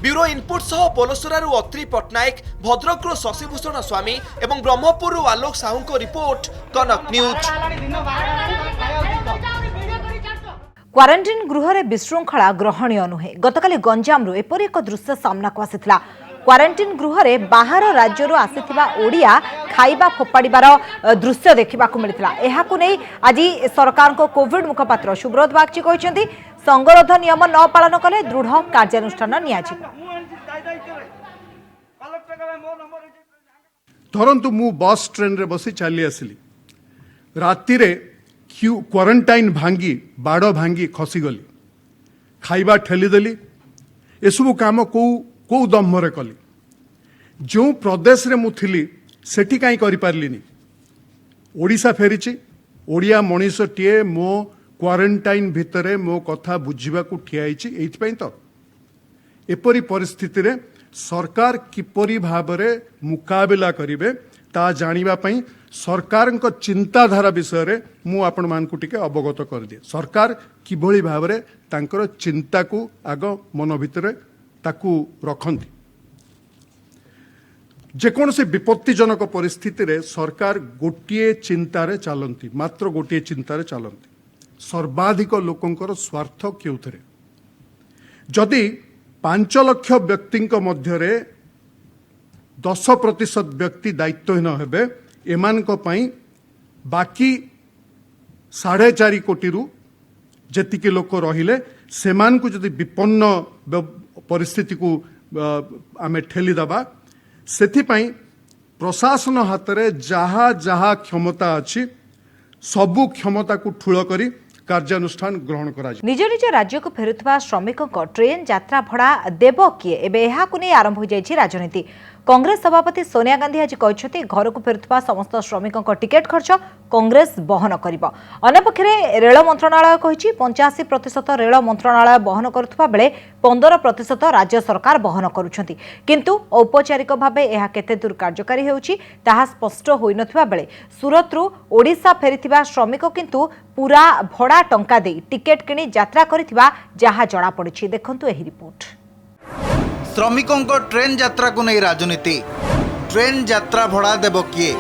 ब्यूरो इनपुट सह पोलसरारू अत्रि पट्टनायक, भद्रकरू शशिभूषण स्वामी एवं ब्रह्मपुररू आलोक साहू को रिपोर्ट, कनक न्यूज। क्वारंटाइन गृह में विशृंखला ग्रहणीय नुहे। गतकाली गंजामरू एपरी एक दृश्य सामना को आसिथिला। क्वारंटाइन गृह में बाहर राज्य आसिथिबा ओडिया खाइबा फोपाड़ीबार दृश्य देखा मिलता। यहां नहीं आज सरकार को कोविड मुखपात्र सुब्रत बागची कहते संगरोध नियम न पालन कले दृढ़ कार्यानुष्ठान नियाजिबो। धरतु मु बस ट्रेन रे बसी चली आसली राति रे क्वारंटाइन भांगी बाड़ भांगी खसीगली खाइबा ठेलीदेली एसबू काम कौ दम्भरे कली जो प्रदेश रे मु थिली सेठी काई करि पारलिनी ओडिशा फेरिची ओडिया मनीषटीए मो क्वारंटाइन भितरे मो कथा बुझीबा को ठियाइची एइथपई तो एपरी परिस्थिति रे सरकार किपरि भाबरे मुकाबला करिवे ता जानिबा पई सरकारक चिंताधारा विषय रे मु आपण मान को टिके अवगत कर दिए। सरकार किभଳି भाबरे तांकर चिंता को आग मन भितरे ताकू रखंती। जेकोसी विपत्तिजनक परिस्थिति रे सरकार गोटिए चिंतारे चलती, मात्र गोटिए चिंतारे चलती। सर्वाधिक लोकंकर स्वार्थ केउथरे जदि 5 लाख व्यक्तिंक मध्यरे 10% व्यक्ति दायित्वहीन हेबे एमानक पई बाकी 4.5 कोटी रु जेतिके लोक रहिले सेमान को जदि विपन्न परिस्थिति को आमे ठेली दबा सेथिपई प्रशासन हाथ रे जहा जहा क्षमता अछि सबु क्षमता को ठूल करी कार्यानुष्ठान ग्रहण करा। निज निज राज्य को फेरुवा श्रमिकों ट्रेन यात्रा भड़ा देव किए एबे एहाकु नै आरंभ हो जाइछि राजनीति। कांग्रेस सभापति सोनिया गांधी आज कहते घर को फेरुवा समस्त श्रमिकों टिकेट खर्च कांग्रेस बहन करिबो। अन्यपक्षे रेल मंत्रणालय कहिछि 85% रेल मंत्रणालय बहन करुवा बेले 15% राज्य सरकार बहन करुछंती। किंतु औपचारिक भावे यह केते दूर कार्यकारी हेउछि ताहा स्पष्ट होई नथिबा बेले सूरतरू ओडिशा फेरिथिबा श्रमिक किंतु पूरा भड़ा टंका दे टिकेट किणी यात्रा करिथिबा जहा जणा पड़िछि। देखंतु एही रिपोर्ट। श्रमिकों को ट्रेन यात्रा को नहीं राजनीति। ट्रेन यात्रा भड़ा देव किए?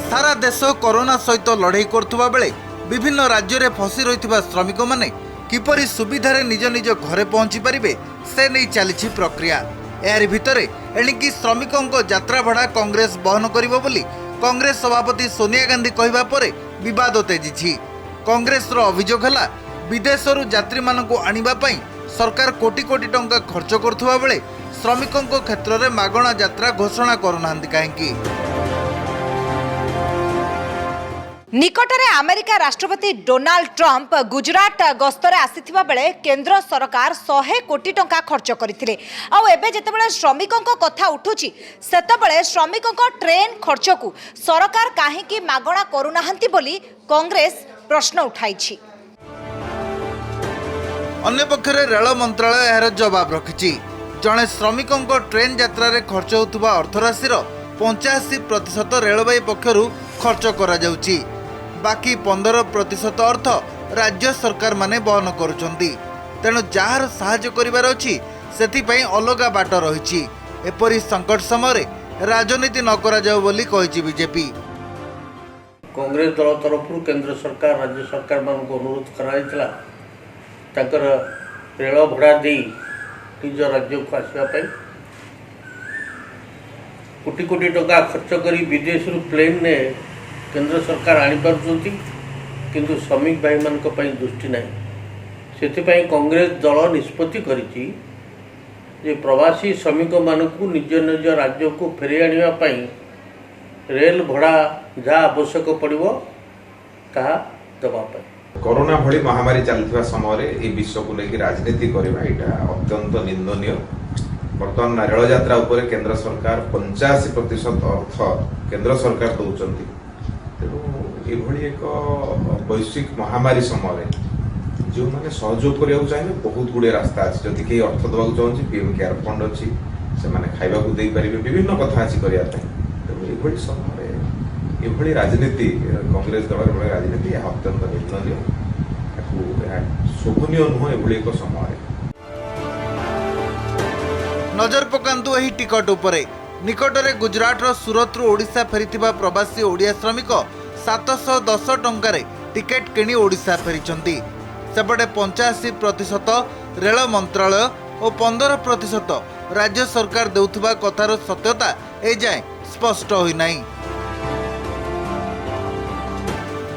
सारा देश कोरोना सहित लड़ाई करुवा बेले विभिन्न राज्य में फसी रही श्रमिक माने किपरि सुविधारे निज निज घरे पहुंची पारिबे से नहीं चली प्रक्रिया। यार भितरे एणिकी श्रमिकों को यात्रा भड़ा कांग्रेस बहन करिबो बोली कांग्रेस सभापति सोनिया गांधी कहवा परे विवाद तेजिछि। कांग्रेस रो अभियोग हला विदेशरू यात्री मानकु आनिबा पई सरकार कोटी कोटी टंका खर्च करथुवा बेले श्रमिकों को क्षेत्र में मागणा यात्रा घोषणा करूनांती काहेकि? निकटरे अमेरिका राष्ट्रपति डोनाल्ड ट्रंप गुजरात गस्तरे आसीथिबा बेले केंद्र सरकार 100 कोटी टंका खर्च करथिले। आ एबे जेतेबेले श्रमिकों को कथा उठुची सेतेबेले श्रमिकों को ट्रेन खर्च को सरकार काहेकि मागणा करूनांती बोली कांग्रेस प्रश्न उठाइछि। अन्य पक्षरे रेल मंत्रालय यार जवाब रखिछि। जड़े श्रमिकों को ट्रेन यात्रा रे खर्च होतुबा अर्थराशि 85% रेलवे पक्षरु खर्च करा जाउछि। बाकी 15% अर्थ राज्य सरकार माने बहन करुछंती। तेणु जार सहाय्य करिवार अछि सेथिपई अलगा बाट रहिछि। एपरि संकट समय राजनीति न करा जाउ बोली कहिछि बीजेपी। कांग्रेस दल तरफ केंद्र सरकार राज्य सरकार मान को अनुरोध कराइतला ताकर रेल भड़ा दे निज राज्य को आसवाई कोटी कोटी टंका खर्च करी विदेश प्लेन ने केंद्र सरकार आनीपार्टी किंतु श्रमिक भाई मान दृष्टि ना से कांग्रेस दल निष्पत्ति करिछि जे प्रवासी श्रमिक मानक निज निज राज्य को फेरी आने रेल भड़ा जहाँ आवश्यक पड़ो ता दवाई। कोरोना भली महामारी चलता समय ये विषय को लेकिन राजनीति करवा यहाँ अत्यंत निंदनीय। बर्तमान रेल यात्रा उपर केंद्र सरकार 85% अर्थ केंद्र सरकार दौरान तेणु ये एक वैश्विक महामारी समय जो मैंने सहयोग करने चाहिए बहुत गुड़े रास्ता अच्छी जदि कहीं अर्थ देवा चाहूँगी पीएम केयर फंड अच्छी से खाइबा पारे विभिन्न कथा अच्छी करने तेणु ये समय ये राजनीति कांग्रेस दल राजनीति यह अत्यंत निंदनीय शोभनीय नुह एक समय। नजर पकांतु एही टिकट उपरे। निकटरे गुजरात रो सूरत रु ओडिशा फेरिथिबा प्रवासी ओडिया श्रमिक 710 टंकार टिकेट किणी ओडिशा फेरिछंती। सेपटे 85% रेल मंत्रालय और 15% राज्य सरकार देउथुबा कथार सत्यता ए जाए स्पष्ट होई नाही।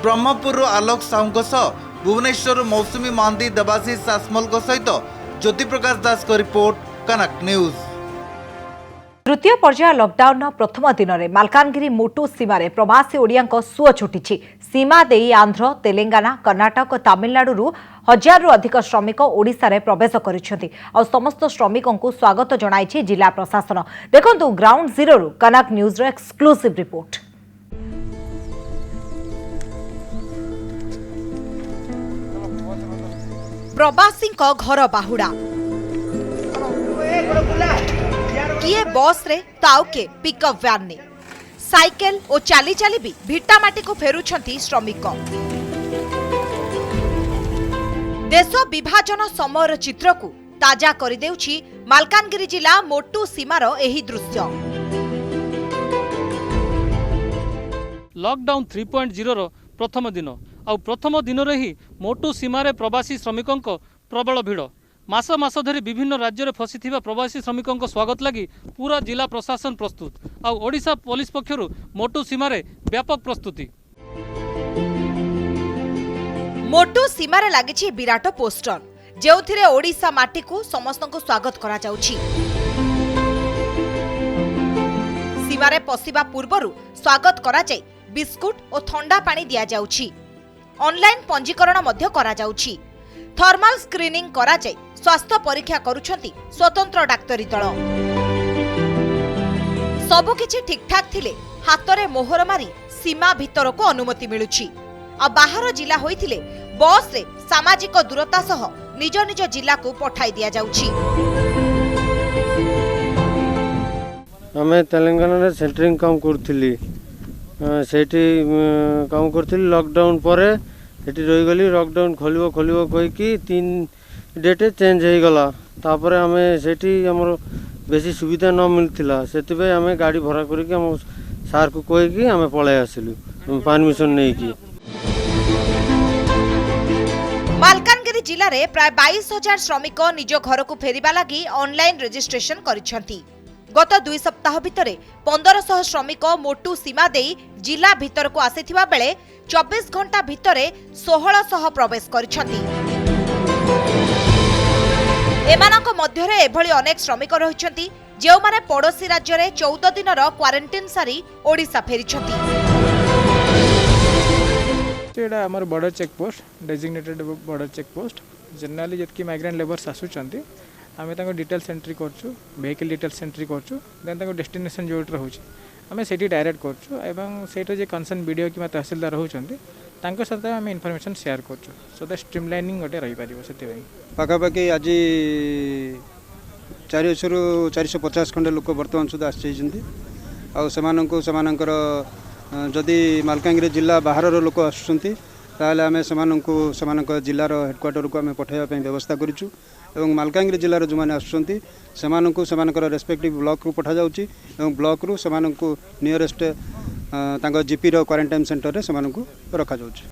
ब्रह्मपुर आलोक साहू सह भुवनेश्वर मौसुमी महांती देवाशीष सासमल सहित ज्योति प्रकाश दास को रिपोर्ट कनक न्यूज। तृतीय पर्याय लॉकडाउन प्रथम दिन में मालकानगिरी मोटू सीमार प्रवासी ओडिया सुओ छुटी। सीमा दे आंध्र तेलंगाना कर्नाटक और तमिलनाडु हजार अधिक श्रमिक ओडिशा रे प्रवेश करिसेंति और समस्त श्रमिकों को स्वागत जणाइछि जिला प्रशासन। देखंतु ग्राउंड जीरो रु कनक न्यूज रो एक्सक्लूसिव रिपोर्ट। प्रवासी घर बाहुड़ा किए बस रे ताऊ के पिकअप वैन ने साइकेल और चाली चाली भी भिटामाटी को फेरुछंती श्रमिक। देश विभाजन समयर चित्र को ताजा कर देउछि मालकानगिरी जिला मोटू सीमार एही दृश्य। लॉकडाउन 3.0 रो प्रथम दिन आ प्रथम दिन रे ही मोटू सीमारे प्रवासी श्रमिकों प्रबल भिड़। मास मास धरी विभिन्न राज्य में फसी प्रवासी श्रमिकों स्वागत लगी पूरा जिला प्रशासन प्रस्तुत आ ओडिशा पुलिस पक्षरु मोटू सीमारे व्यापक प्रस्तुति। मोटू सीमारे लागिछि विराट पोस्टर जेउथिरे ओडिशा माटी को समस्त को स्वागत करा जाउछि। सीमारे पसिबा पूर्वरु स्वागत करा जाय बिस्कुट और ठंडा पानी दिया जाउछि। ऑनलाइन पंजीकरण मध्य करा जाउछि। थर्मल स्क्रीनिंग करा जाय स्वास्थ्य परीक्षा करुछंती स्वतंत्र डाक्तरी दल। सबु किछि ठीक ठाक थिले हातरे मोहर मारी सीमा भीतर को अनुमति मिलुछि। आ बाहर जिला होइथिले बस रे सामाजिक दूरता सह निज निज जिला को पठाई दिया जाउछि। हमें तेलंगाना रे सेंटरिंग काम करथिली सेठी काम करथिली। लॉकडाउन परे सेठी रही गली। लॉकडाउन खोलिबो खोलिबो कहि कि 3 डेट चेंज हो गला। तापर हमें सेठी हमर बेसी सुविधा न मिलथिला सेतिबे हमें गाड़ी भरा करके हम सार को कहि कि हमें पळे आसिलु परमिशन नै कि। मालकानगिरी जिला रे प्राय 22,000 श्रमिक निज घर को फेरिबा लागि ऑनलाइन रजिस्ट्रेशन करिसेंती। गत 2 सप्ताह भितरे 1500 श्रमिक मोटू सीमा देई जिला भीतर को आसीथिबा बेले 24 घंटा भितरे 1600 प्रवेश करिसेंती। एमानक मध्यरे एभली अनेक श्रमिक रहिसेंती जेउ माने पड़ोसी राज्य रे 14 दिनर क्वारंटाइन सारी ओडिशा फेरिसेंती। एटा हमर border check post designated border check post generally जतकी माइग्रेंट लेबर्स आसुचंती आमे ताको डिटेल्स एंट्री करछु वेहिकल डिटेल्स एंट्री करछु देन ताको डेस्टिनेशन जोट रहउची आमे सेठी डायरेक्ट करछु एवं सेठ जे कंसर्न वीडियो कि तहसीलदार रहउचंती तांको साथ आमे इन्फॉर्मेशन शेयर करछु सो द स्ट्रीमलाइनिंग गोटे रही पारिबो सेति भाई पाका पाकी आज 450 खंड लोक वर्तमान सुधा आछिजंती आ सेमानकर जदि मालकानगिरी जिला बाहर लोक आसुचंती ताले आमे सेमानक जिलार हेडक्वार्टर को आमे पठाइबा पई व्यवस्था करिछु एवं मालकानगिरी जिलार जो मैंने आसुचंती सेमानकर रेस्पेक्टिव ब्लॉक रू पठा जाउची एवं ब्लॉक रू सेमानकु नियरेस्ट तांको जीपी रो क्वारंटाइन सेंटर रे सेमानकु रखा जाउची।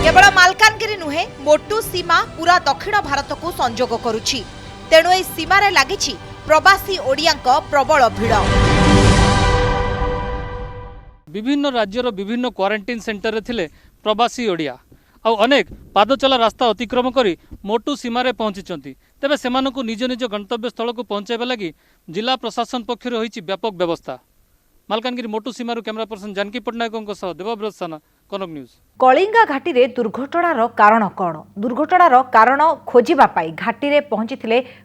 केवल मालकानगिरी नुहे मोटू सीमा पूरा दक्षिण भारत को संजोग करुछि। तेणु ए सीमा रे लागिछि प्रवासी ओडियांक प्रबल भिड़। विभिन्न राज्यर विभिन्न क्वारंटाइन सेंटर रे थिले प्रवासी ओडिया आउ अनेक पादचला रास्ता अतिक्रम करी मोटू सीमारे पहुंची। तेबे सेमानकु निज निज गंतव्य स्थल को पहुंचाइबा लागि जिला प्रशासन पक्षरु होईछि व्यापक व्यवस्था। मालकानगिरी मोटू सीमारु कैमरा पर्सन जानकी पटनायकों सह देवव्रत साना कनक न्यूज। कलिंगा घाटी रे दुर्घटनार कारण कौन? दुर्घटनार कारण खोजिबा पाई घाटी रे पहुंची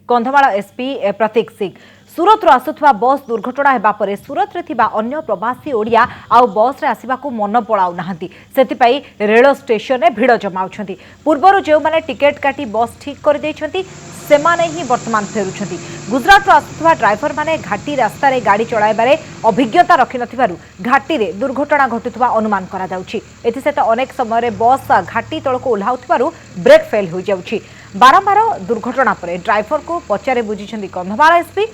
कंधमाल एसपी प्रतीक सिंह। सूरत रो आसुथबा बस दुर्घटना हेबा परे सूरत रे थिबा अन्य प्रवासी ओडिया आउ बस रे आसीबाकू मन पड़ाउ नाहंती। सेतिपाई रेल स्टेशन रे भिड़ जमाउछंती। पूर्वरु जेउ माने टिकेट काटी बस ठीक कर दैछंती सेमाने ही वर्तमान फेरुछंती। गुजरात रो आसुथबा ड्राइवर माने घाटी रास्ता रे गाड़ी चलाइबारे अभिज्ञता रखि नथिबारु घाटी रे दुर्घटना घटुथबा अनुमान करा जाउछि। एथि सेत अनेक समय रे बस घाटी तळको उल्हाउथबारु ब्रेक फेल हो जाउछि। बारंबार दुर्घटना परे ड्राइवर को पचारे बुझिछंती कंधमाल एसपी।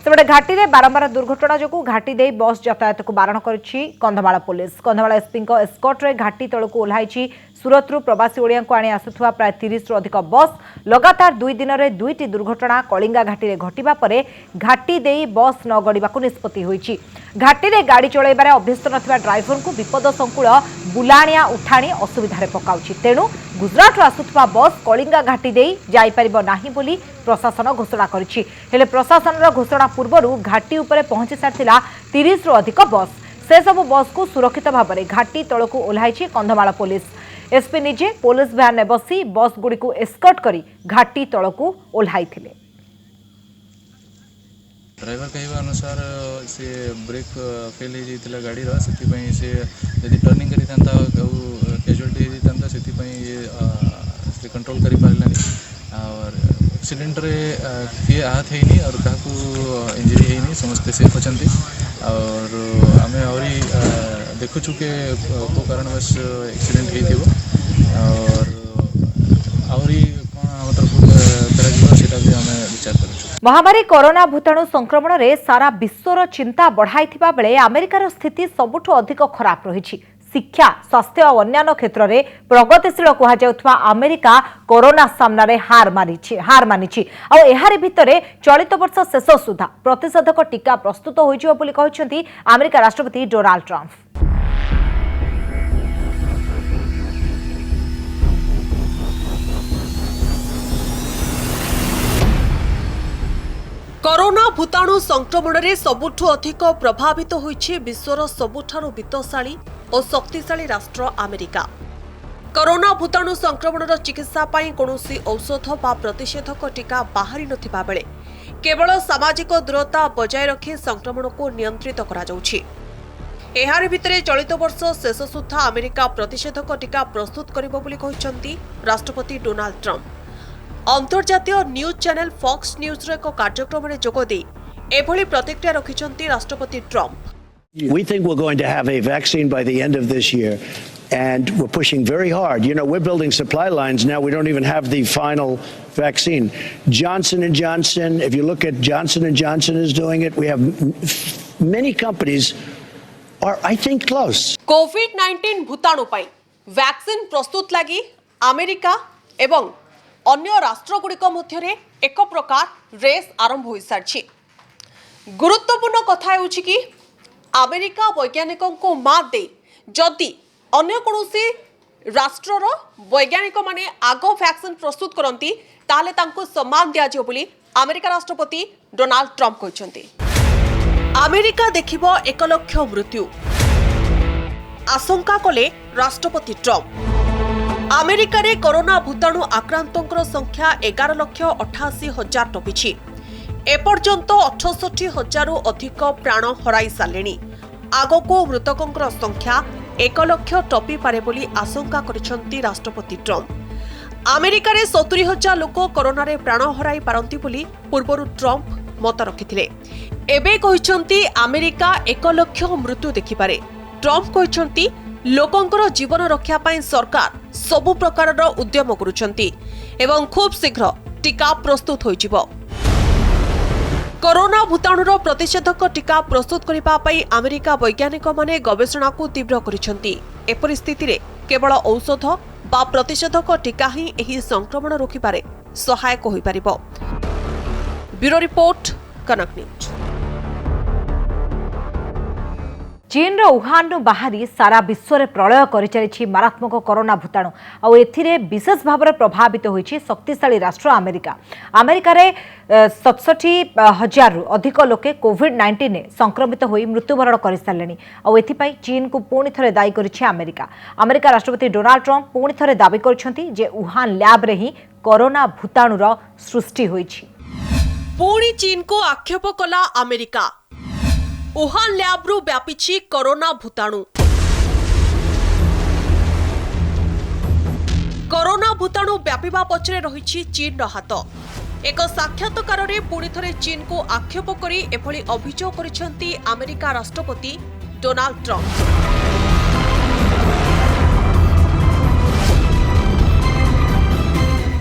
सेपटे घाटी में बारंबार दुर्घटना जो घाटी दे बस यातायात को बारण करिछि कंधमाल पुलिस। कंधमाल एसपी एस्कॉर्ट घाटी तलक ओह्लाई सूरत प्रवासी ओडिया को आनी आसुवा प्राय 30 रु अधिक बस लगातार 2 दिन में 2टी दुर्घटना कलिंगा घाटी में घटिबा परे घाटी दे बस न गड़िबाकू निष्पत्ति होईछि। घाटी में गाड़ी चलाइबार अभ्यस्त नथिबा ड्राइवर को विपद संकुल बुलाणिया उठाणी असुविधा पकाउछि। तेणु गुजरात आसुवा बस कलिंगा घाटी दे जाई परिबो नाही बोली प्रशासन घोषणा करिछि। हेले प्रशासन घोषणा पूर्व घाटी उपरे पहुंची सारथिला 30 रु अधिक बस। से सबु बस को सुरक्षित भाव में घाटी तलक ओह्लाई कंधमाल पुलिस। एसपी निजे पुलिस भ्यान में बसी बस गुड़ी को एस्कॉर्ट करी घाटी तलक ओह्लाई थिले। ड्राइवर कहवा अनुसार से ब्रेक फेल हो जाता गाड़ी से यदि टर्निंग करी कैजुअलिटी होता से कंट्रोल कर पारानी और एक्सीडेंट रे किए आहत है और क्या इंजरी है समस्ते सेफ अच्छा और आम आहरी देखुचु के को कारणवश एक्सीडेंट हो और आहरी विचार कर। महामारी कोरोना भूताणु संक्रमण रे सारा विश्वर चिंता बढ़ाइथिबा बेले अमेरिकार स्थिति सबुठु अधिक खराब रही। शिक्षा स्वास्थ्य और अन्य क्षेत्र में प्रगतिशील कहुवा अमेरिका कोरोना सामने हार मानी और भितर चलित वर्ष शेष सुधा प्रतिषेधक टीका प्रस्तुत होती अमेरिका राष्ट्रपति डोनाल्ड ट्रंप। कोरोना भूताणु संक्रमण रे सबुठु अधिक प्रभावित होइछि विश्वर सबुठारु वित्तशाली और शक्तिशाली राष्ट्र अमेरिका। कोरोना भूताणु संक्रमण चिकित्सा पाई कोनोसी औषध बा प्रतिषेधक टीका बाहरी नथिबा बेले केवल सामाजिक दूरता बजाय रखी संक्रमण को नियंत्रित करा जाउछि। एहार भितरे चलित वर्ष शेष सुधा अमेरिका प्रतिषेधक टीका प्रस्तुत करिबो बोली कहिसंती राष्ट्रपति डोनाल्ड ट्रंप। अंतर्जातीय न्यूज चैनल फॉक्स न्यूज रो एक कार्यक्रम में जोगदे एभली प्रतिक्रिया रखिसंती राष्ट्रपति Trump. We think we're going to have a vaccine by the end of this year, and we're pushing very hard. You know, we're building supply lines now. We don't even have the final vaccine. Johnson & Johnson, if you look at Johnson & Johnson is doing it. We have many companies are, I think, close. कोविड-19 भूताणु पाई vaccine प्रस्तुत लगी America एवं अन्य राष्ट्रगुड़िक मध्य एक प्रकार race आरंभ हो सारी। गुरुत्वपूर्ण कथा होउछि कि अमेरिका वैज्ञानिकों को मात दे जदि अन्य कोनोसी राष्ट्रर वैज्ञानिक माने आगो वैक्सीन प्रस्तुत करती ताले तांको सम्मान दिया जियो बोली अमेरिका राष्ट्रपति डोनाल्ड ट्रंप कहते। अमेरिका देखिबो 1 लाख मृत्यु आशंका कले राष्ट्रपति ट्रंप। अमेरिका रे कोरोना भूताणु आक्रांतों संख्या 11,88,000 टपिछि। एपर्यंत 68,000 अधिक प्राण हराई सारे। आगको मृतकों संख्या 1 लाख टपी पारे बोली आशंका करिसेंती राष्ट्रपति ट्रंप। अमेरिका रे 70,000 लोक कोरोना रे प्राण हराई पारंती बोली पूर्वरु ट्रंप मत रखिथिले। एबे कहिसेंती अमेरिका 1 लाख मृत्यु देखिपारे। ट्रंप कहिसेंती लोकंकर जीवन रक्षा पाई सरकार सबु प्रकारर उद्यम करुछंती एवं खूब शीघ्र टीका प्रस्तुत होइजिबो। कोरोना भूताणुर प्रतिषेधक टीका प्रस्तुत करिबा पई अमेरिका वैज्ञानिक माने गवेषणा को तीव्र करिसेंती। ए परिस्थिति रे केवल औषध बा प्रतिषेधक टीका ही एही संक्रमण रोकिबारे सहायक होई परिबो। ब्यूरो रिपोर्ट कनक न्यूज। चीन रो वुहान बाहरी सारा विश्व में प्रलय कर चली मारात्मक कोरोना भूताणु आउ एथिरे विशेष भाव में प्रभावित होइछि शक्तिशाली राष्ट्र अमेरिका। अमेरिका रे 67,000 रु अधिक लोके कोविड-19 ने संक्रमित होई मृत्युवरण कर सारे। आउ एथिपाई चीन को पुणी थरे दायी करिछि अमेरिका। अमेरिका राष्ट्रपति डोनाल्ड ट्रंप पुणी थरे दाबी करछंती जे वुहान लैब रे ही कोरोना भूताणुर सृष्टि होइछि। पुणी चीन को आक्षेप कला अमेरिका। वुहान लैब्रु व्यापी कोरोना भूताणु। कोरोना भूताणु व्यापीबा पछरे रही चीन हाथ। एक साक्षात्कार रे पुणी थरे चीन को आक्षेप करी एभली अभियोग करिसेंती अमेरिका राष्ट्रपति डोनाल्ड ट्रंप।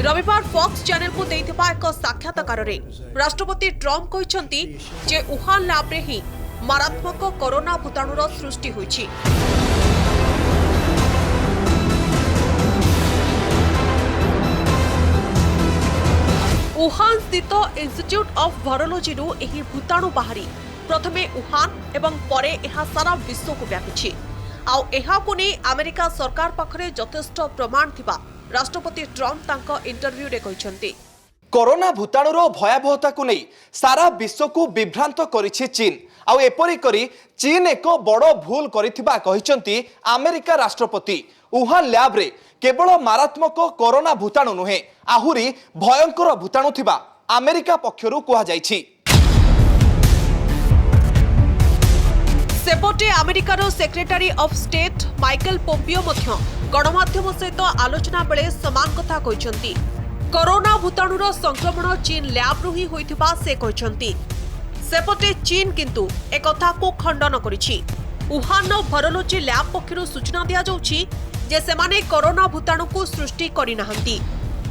रविवार फॉक्स चैनल को देइथिबा लंबा एक साक्षात्कार राष्ट्रपति ट्रम्प कहते जे वुहान लैब रे ही मारात्मक कोरोना भूताणुर सृष्टि होइछि। वुहान स्थित इंस्टीट्यूट ऑफ वायरोलॉजी रु एही भूताणु बाहरी प्रथमे वुहान एवं परे एहा सारा विश्व को व्यापी आउ एहाकु नै अमेरिका सरकार पाखरे यथेष्ट प्रमाण थिबा राष्ट्रपति ट्रम्प तांको इंटरव्यू रे कहिसंती। कोरोना भूताणुर भयावहता को नहीं सारा विश्व को विभ्रांत करिछि चीन आउ एपरि करी चीन एक बड़ भूल करिथिबा कहिसंती अमेरिका राष्ट्रपति। वुहान लैब रे केवल मारात्मक कोरोना भूताणु नुहे आहुरी भयंकर भूताणु थिबा अमेरिका पक्षरु कुहा जाइछि। सेपटे अमेरिकार secretary of state Michael Pompeo मध्य गणमाध्यम सहित आलोचना बेले समान कथा कहिसंती। कोरोना भूताणुर संक्रमण चीन लैब रु ही होइथिबा से कहिसंती। सेपटे चीन किंतु एक कथा को खंडन करिछि। वुहान वायरोलॉजी लैब पक्षरु सूचना दिया जाउछि जे सेमाने कोरोना भूताणु को सृष्टि करि नाहंती।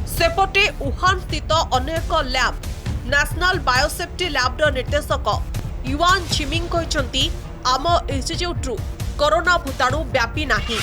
सेपटे वुहान स्थित अन्य एक लैब नेशनल बायोसेफ्टी लैब निर्देशक युआन छिमिंग कहिसंती आम इंस्टीट्यूट रु कोरोना भूताणु व्यापी नाही।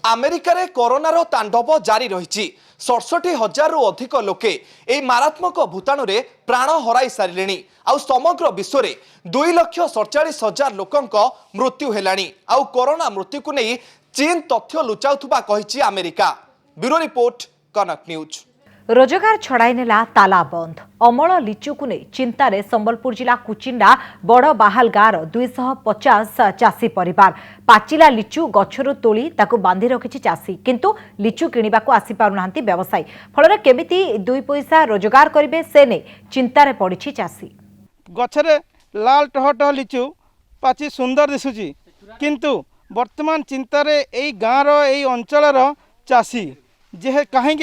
अमेरिका रे कोरोनार तांडव जारी रही 67,000 रु अधिक लोके ए मारात्मक भूताणु रे प्राण हराई सारिलेनी आउ समग्र विश्व रे 2,47,000 लोकंक मृत्यु हेलानी आउ कोरोना मृत्यु को नहीं चीन तथ्य लुचाउथुबा कहिछि अमेरिका। ब्यूरो रिपोर्ट कनक न्यूज। रोजगार छड़ाई नेला ताला बंद अमल लिचु को नहीं चिंतार संबलपुर जिला कुचिंडा बड़ बाहाल गाँव 250 चाषी परिवार पाचिला लिचु गछरु तोली ताकु बांधी रखिछि चाषी किंतु लिचु किनिबाकू आसी पारुनांती व्यवसायी फल केमिति 2 पैसा रोजगार करिवे से ने चिंतार पड़िछि चाषी। गछरे लाल टहटह लिचु पाची सुंदर दिसुची किंतु वर्तमान चिंतार एई गाँव एई अंचलर चाषी जे कहीं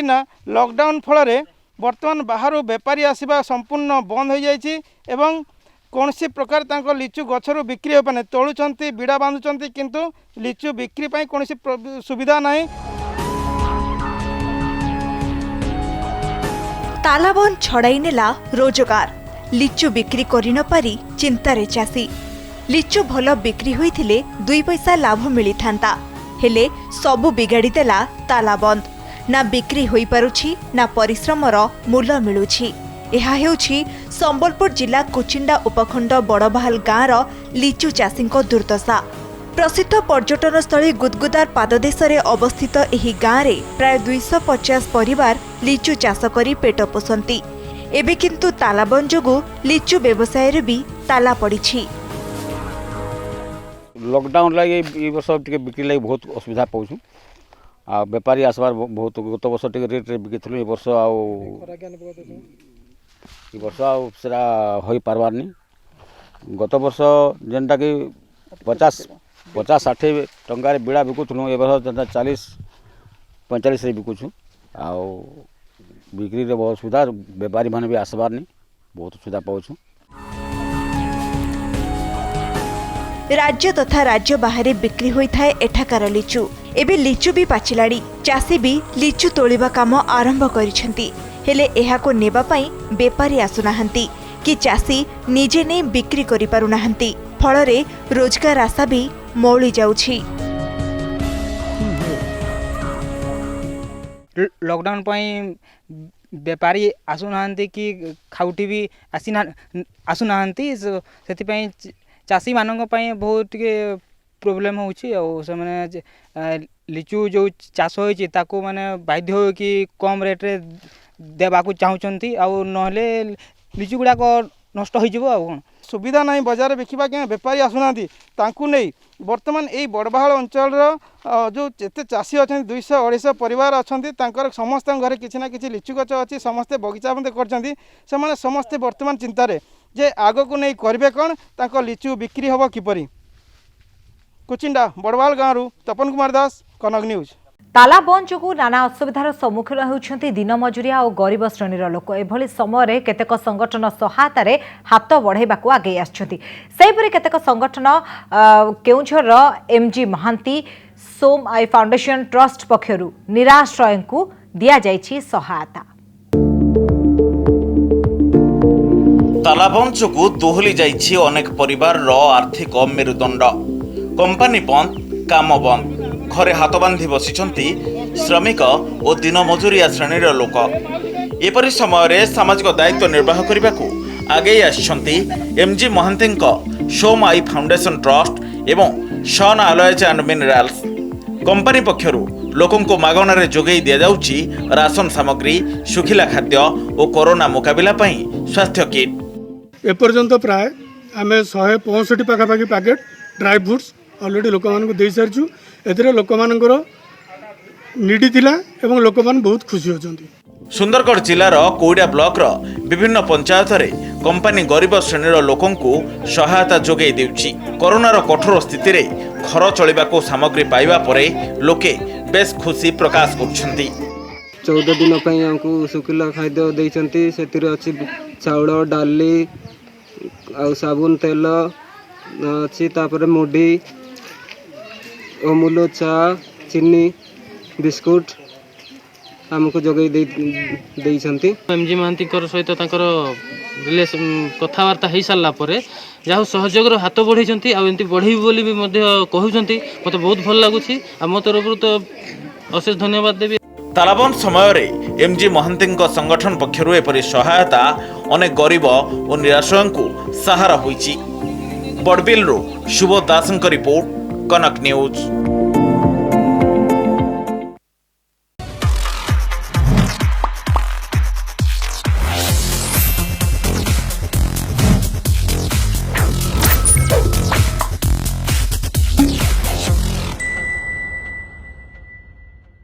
लॉकडाउन फल वर्तमान बाहर बेपारी आसवा संपूर्ण बंद हो जाइए एवं कौन सी प्रकार तांको लिचु गछरु बिक्री हो पाने तोलुंट बिड़ा बांधुंट किंतु लिचु बिक्री पाई कौन सुविधा नहीं। तालाबंद छड़ाई नेला रोजगार लिचु बिक्री करि न पारी चिंतारे चाषी लिचु भल बिक्री होइथिले 2 पैसा लाभ मिली थांता हेले सबु बिगाड़ी देला तालाबंद ना बिक्री होई पारुछि ना परिश्रमर मूल्य मिलुछि। एहा हेउछि संबलपुर जिला कुचिंडा उपखंड बड़बाहाल गाँवर लिचु चाषी दुर्दशा। प्रसिद्ध पर्यटन स्थली गुदगुदार पाददेशरे अवस्थित एही गाँव प्राय 250 परिवार लिचु चाष करी पेट पोषंती एबे किंतु तालाबंद जोगु लिचु व्यवसाय रे भी ताला पड़िछि। लॉकडाउन लगे ये वर्ष टिके बिक्री लगे बहुत असुविधा पाऊँ आ बेपारी आसबार बहुत गत वर्ष टिके रेट रे बिकिथलु ए वर्ष सेरा होई पारबार नहीं। गत वर्ष जेनटा कि 50-60 टंका रे बिड़ा बिकुथलु ए वर्ष 40-45 रे बिकुछु आ बिक्री रे बहुत सुविधा बेपारी माने भी आसबार नहीं बहुत सुविधा पाऊँ। राज्य तथा राज्य बाहर बिक्री होता है एठाकार लिचु एबे लिचु भी पाचिलाड़ी चाषी भी लिचु तोलिबा काम आरंभ करिसेंती हेले एहाको नेबा पई बेपारी आसुनाहांती कि चाषी निजे ने बिक्री करि पारुनाहांती फलरे रोजगार आशा भी मौली जाउछि। लॉकडाउन पई बेपारी आसुनाहांती कि खाउटी भी आसुनाहांती सेति पई चाषी मानक पई बहुत प्रोब्लेम होउछि और से माने लिचु जो चाष होइछि ताको माने बाध्य हो कि कम रेट रे देबाकू चाहुचंती और नहले लिचु गुडा को नष्ट होई जिवो आ सुविधा नहीं बाजार बिकिबा के बेपारी आसुना तांकू नहीं वर्तमान यही बड़बाहाल अंचल जो जिते चाषी अच्छा 200-250 परिवार अच्छा समस्त घरे किसी ना कि लिचु गच अच्छी समस्ते बगीचा कर समस्ते वर्तमान चिंतार जे आग को नहीं करेंगे कौन तांको लिचु बिक्री हम किपरि। कुचिंडा बड़बाहाल गाँव तपन कुमार दास कनक न्यूज। ताला बंद जो नाना असुविधार सम्मुखीन होउछंती दिन मजुरिया और गरीब श्रेणीर लोक एभली समय केतेक संगठन सहायतार हाथ बढ़ाइबाकू आगे आछंती। सेहिपरि केतेक संगठन केउझर एमजी महांती सोम आई फाउंडेशन ट्रस्ट पक्षरु निराश्रय को दिया जाइछि सहायता। तालाबंद जोगु दोहली जाइछि अनेक परिवार आर्थिक मेरुदंड। कंपानी बंद, काम बंद, घरे हाथ बांधि बसिछंती श्रमिक और दिन मजुरिया श्रेणीर लोक। एपरि समय सामाजिक दायित्व निर्वाह करने को आगे आसिछंती एमजी महांतींक सोम आई फाउंडेशन ट्रस्ट एवं सन आलॉयज एंड मिनरल्स। कंपानी पक्षरु लोकों को मागणारे जोगई दिया जाउछि राशन सामग्री, सुखिला खाद्य और कोरोना मुकाबिला पई स्वास्थ्य किट। एपर्यंत प्राय आम 165 पाखापाखि पैकेट ड्राई फ्रुट्स अलरेडी लोक मान दे सारी। ए लोक मानकर निडी थिला एवं लोक मान बहुत खुशी होचंती। सुंदरगढ़ जिलार कोइडा ब्लॉक रो विभिन्न पंचायत रे कंपानी गरीब श्रेणीर लोकों को सहायता जोगई देउछि। कोरोना रो कठोर स्थिति रे घर चलिबा को सामग्री पाइबा परे लोके बेस खुशी प्रकाश करछंती। 14 दिन पई हमको सुखिला खाद्य देइछंती। सेतिर अछि चाउल, डाली आ साबुन, तेल अछि, तापर मुढी, अमूल, चा, चीनी, बिस्कुट हमको जोगई देइछंती। एमजी महांती सहित कथबार्ता हो सारा पर जहाँ सहयोग हाथ बढ़ाई आमती बढ़े बोली भी कहते मत बहुत भल लगुच। मो तरफ तो अशेष धन्यवाद देवी। तालाबंद समय रे एमजी महांतींक संगठन पक्षरु एपरि सहायता अनेक गरीब और निराश्रय को सहारा होइछि। बड़बिल रो शुभ दासंक रिपोर्ट, कनक न्यूज।